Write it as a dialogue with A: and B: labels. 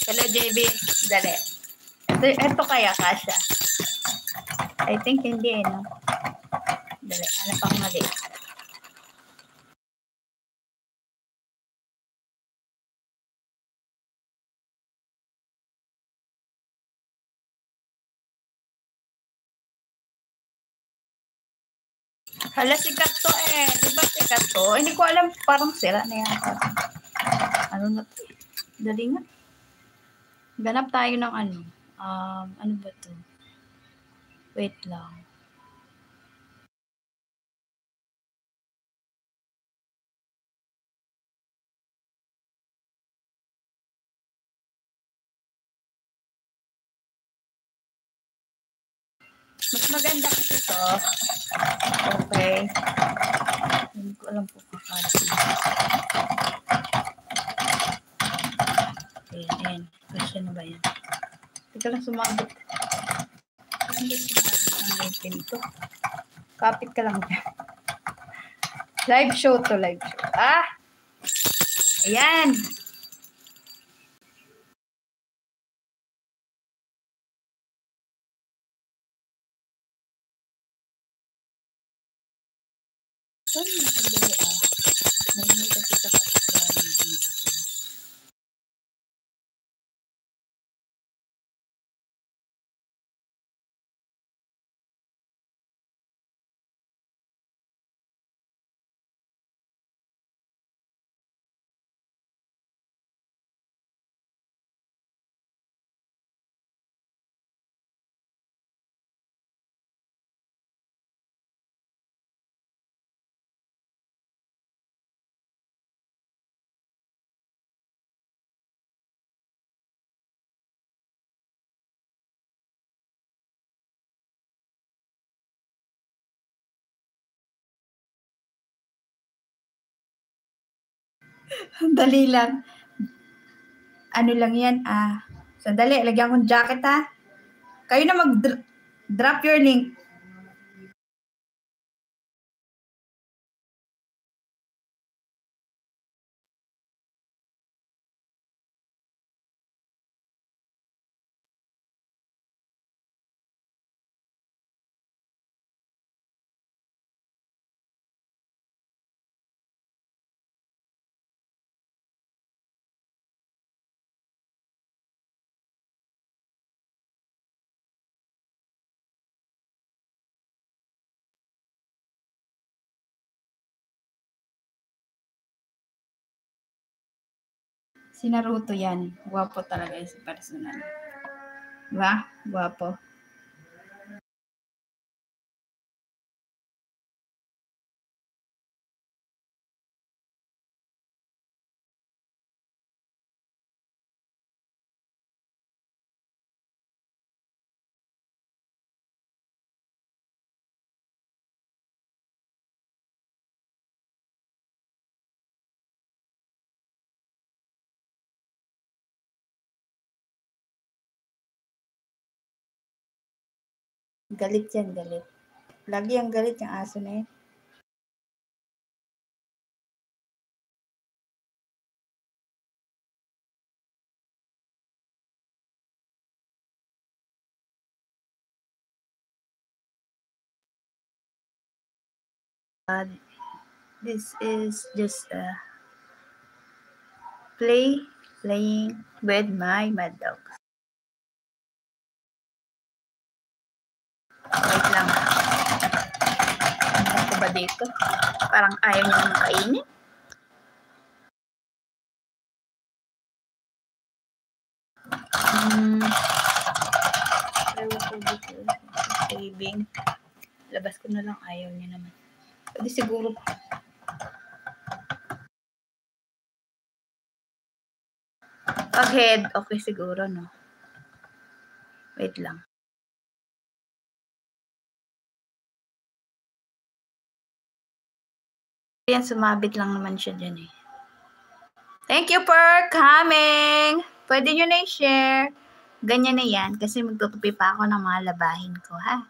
A: Hello, JB. Dali. Ito kaya, Kasha. I think hindi, no? Dali, ano pang mali? Hala, sikat to eh. Di ba sikat to? Hindi ko alam, parang sira na yan. Ano na to? Dali nga. Ganap tayo ng ano. Ano ba to? Wait lang. Mas maganda kasi to. Okay. Hindi ko alam po kakala. Ayan. Kasi na ba yan? Teka lang sumabit. Hindi sumabit ng yung pinto. Kapit ka lang dyan. Live show to, live show. Ayan. Dali lang. Ano lang yan, sandali, lagyan kong jacket ha. Kayo na mag-drop your link. Si Naruto yan. Guwapo talaga yung si personal. Diba? Guwapo. Galit yan, galit. Lagi ang galit yung aso na yun. This is just playing with my mad dog. Wait lang. Ano ko ba dito? Parang ayaw niya naman kainin. Saving. Labas ko na lang, ayaw niya naman. Pwede siguro. Pag head, okay siguro, no? Wait lang. Yan, sumabit lang naman siya dyan eh. Thank you for coming! Pwede nyo na i-share. Ganyan na yan kasi magtutupi pa ako ng mga labahin ko, ha?